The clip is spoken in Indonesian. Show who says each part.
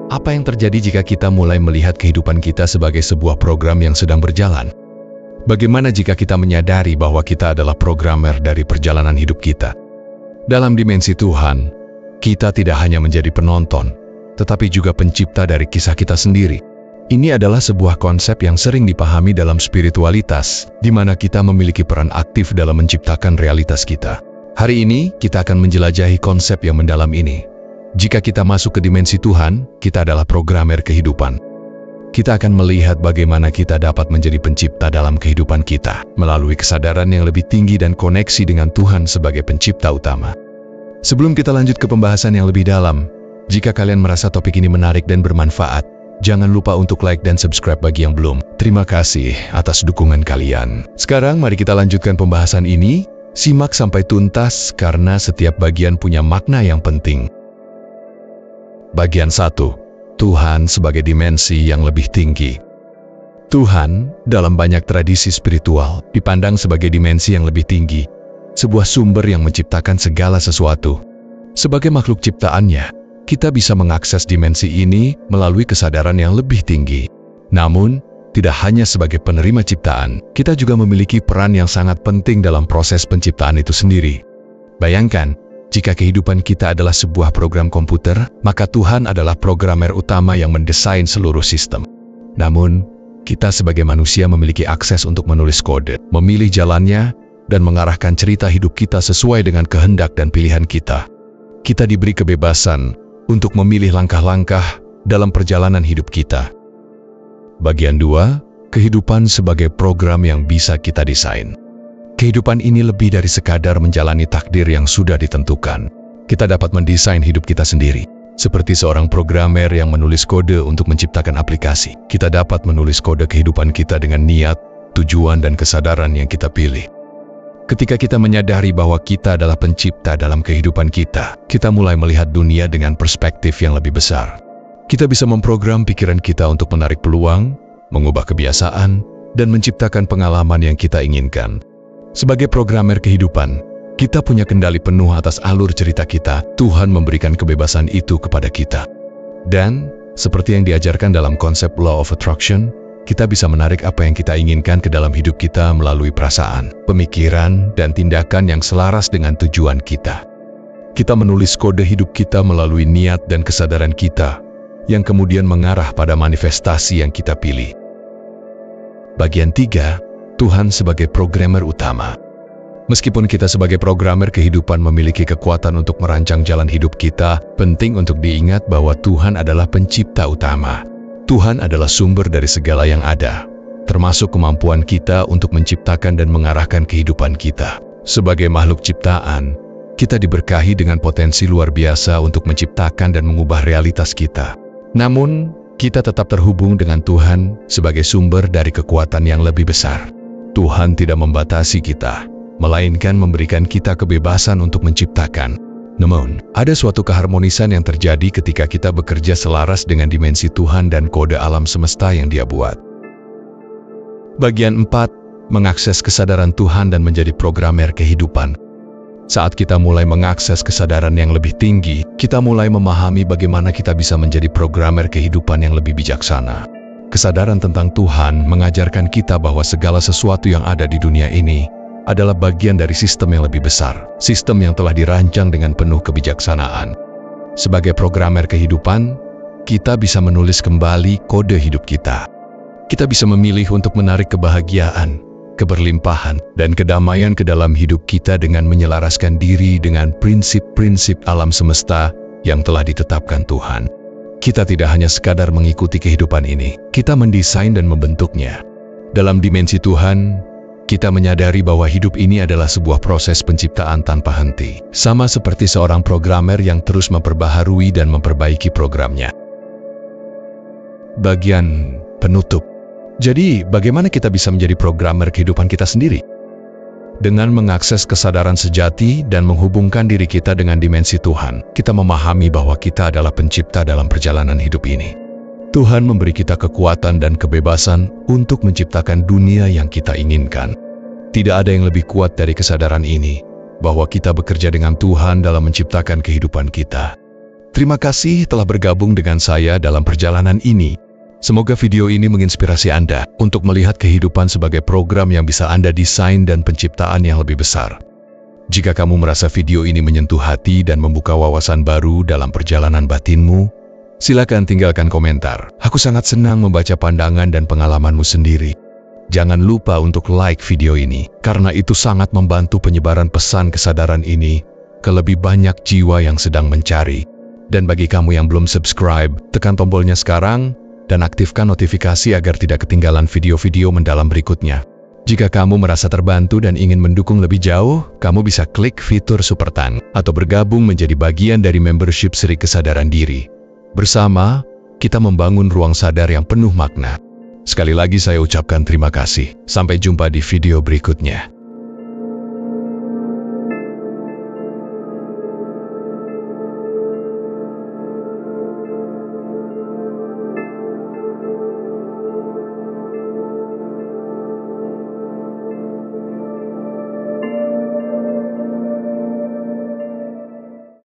Speaker 1: Apa yang terjadi jika kita mulai melihat kehidupan kita sebagai sebuah program yang sedang berjalan? Bagaimana jika kita menyadari bahwa kita adalah programmer dari perjalanan hidup kita? Dalam dimensi Tuhan, kita tidak hanya menjadi penonton, tetapi juga pencipta dari kisah kita sendiri. Ini adalah sebuah konsep yang sering dipahami dalam spiritualitas, di mana kita memiliki peran aktif dalam menciptakan realitas kita. Hari ini, kita akan menjelajahi konsep yang mendalam ini. Jika kita masuk ke dimensi Tuhan, kita adalah programmer kehidupan. Kita akan melihat bagaimana kita dapat menjadi pencipta dalam kehidupan kita, melalui kesadaran yang lebih tinggi dan koneksi dengan Tuhan sebagai pencipta utama. Sebelum kita lanjut ke pembahasan yang lebih dalam, jika kalian merasa topik ini menarik dan bermanfaat, jangan lupa untuk like dan subscribe bagi yang belum. Terima kasih atas dukungan kalian. Sekarang mari kita lanjutkan pembahasan ini. Simak sampai tuntas karena setiap bagian punya makna yang penting. Bagian 1. Tuhan sebagai dimensi yang lebih tinggi. Tuhan, dalam banyak tradisi spiritual, dipandang sebagai dimensi yang lebih tinggi, sebuah sumber yang menciptakan segala sesuatu. Sebagai makhluk ciptaannya, kita bisa mengakses dimensi ini melalui kesadaran yang lebih tinggi. Namun, tidak hanya sebagai penerima ciptaan, kita juga memiliki peran yang sangat penting dalam proses penciptaan itu sendiri. Bayangkan, jika kehidupan kita adalah sebuah program komputer, maka Tuhan adalah programmer utama yang mendesain seluruh sistem. Namun, kita sebagai manusia memiliki akses untuk menulis kode, memilih jalannya, dan mengarahkan cerita hidup kita sesuai dengan kehendak dan pilihan kita. Kita diberi kebebasan untuk memilih langkah-langkah dalam perjalanan hidup kita. Bagian 2, kehidupan sebagai program yang bisa kita desain. Kehidupan ini lebih dari sekadar menjalani takdir yang sudah ditentukan. Kita dapat mendesain hidup kita sendiri. Seperti seorang programmer yang menulis kode untuk menciptakan aplikasi, kita dapat menulis kode kehidupan kita dengan niat, tujuan, dan kesadaran yang kita pilih. Ketika kita menyadari bahwa kita adalah pencipta dalam kehidupan kita, kita mulai melihat dunia dengan perspektif yang lebih besar. Kita bisa memprogram pikiran kita untuk menarik peluang, mengubah kebiasaan, dan menciptakan pengalaman yang kita inginkan. Sebagai programmer kehidupan, kita punya kendali penuh atas alur cerita kita. Tuhan memberikan kebebasan itu kepada kita. Dan, seperti yang diajarkan dalam konsep Law of Attraction, kita bisa menarik apa yang kita inginkan ke dalam hidup kita melalui perasaan, pemikiran, dan tindakan yang selaras dengan tujuan kita. Kita menulis kode hidup kita melalui niat dan kesadaran kita, yang kemudian mengarah pada manifestasi yang kita pilih. Bagian 3, Tuhan sebagai programmer utama. Meskipun kita sebagai programmer kehidupan memiliki kekuatan untuk merancang jalan hidup kita, penting untuk diingat bahwa Tuhan adalah pencipta utama. Tuhan adalah sumber dari segala yang ada, termasuk kemampuan kita untuk menciptakan dan mengarahkan kehidupan kita. Sebagai makhluk ciptaan, kita diberkahi dengan potensi luar biasa untuk menciptakan dan mengubah realitas kita. Namun, kita tetap terhubung dengan Tuhan sebagai sumber dari kekuatan yang lebih besar. Tuhan tidak membatasi kita, melainkan memberikan kita kebebasan untuk menciptakan. Namun, ada suatu keharmonisan yang terjadi ketika kita bekerja selaras dengan dimensi Tuhan dan kode alam semesta yang Dia buat. Bagian 4, mengakses kesadaran Tuhan dan menjadi programmer kehidupan. Saat kita mulai mengakses kesadaran yang lebih tinggi, kita mulai memahami bagaimana kita bisa menjadi programmer kehidupan yang lebih bijaksana. Kesadaran tentang Tuhan mengajarkan kita bahwa segala sesuatu yang ada di dunia ini adalah bagian dari sistem yang lebih besar, sistem yang telah dirancang dengan penuh kebijaksanaan. Sebagai programmer kehidupan, kita bisa menulis kembali kode hidup kita. Kita bisa memilih untuk menarik kebahagiaan, keberlimpahan, dan kedamaian ke dalam hidup kita dengan menyelaraskan diri dengan prinsip-prinsip alam semesta yang telah ditetapkan Tuhan. Kita tidak hanya sekadar mengikuti kehidupan ini, kita mendesain dan membentuknya. Dalam dimensi Tuhan, kita menyadari bahwa hidup ini adalah sebuah proses penciptaan tanpa henti, sama seperti seorang programmer yang terus memperbaharui dan memperbaiki programnya. Bagian penutup. Jadi, bagaimana kita bisa menjadi programmer kehidupan kita sendiri? Dengan mengakses kesadaran sejati dan menghubungkan diri kita dengan dimensi Tuhan, kita memahami bahwa kita adalah pencipta dalam perjalanan hidup ini. Tuhan memberi kita kekuatan dan kebebasan untuk menciptakan dunia yang kita inginkan. Tidak ada yang lebih kuat dari kesadaran ini, bahwa kita bekerja dengan Tuhan dalam menciptakan kehidupan kita. Terima kasih telah bergabung dengan saya dalam perjalanan ini. Semoga video ini menginspirasi Anda untuk melihat kehidupan sebagai program yang bisa Anda desain dan penciptaan yang lebih besar. Jika kamu merasa video ini menyentuh hati dan membuka wawasan baru dalam perjalanan batinmu, silakan tinggalkan komentar. Aku sangat senang membaca pandangan dan pengalamanmu sendiri. Jangan lupa untuk like video ini, karena itu sangat membantu penyebaran pesan kesadaran ini ke lebih banyak jiwa yang sedang mencari. Dan bagi kamu yang belum subscribe, tekan tombolnya sekarang dan aktifkan notifikasi agar tidak ketinggalan video-video mendalam berikutnya. Jika kamu merasa terbantu dan ingin mendukung lebih jauh, kamu bisa klik fitur Super Thanks atau bergabung menjadi bagian dari membership Seri Kesadaran Diri. Bersama, kita membangun ruang sadar yang penuh makna. Sekali lagi saya ucapkan terima kasih. Sampai jumpa di video berikutnya.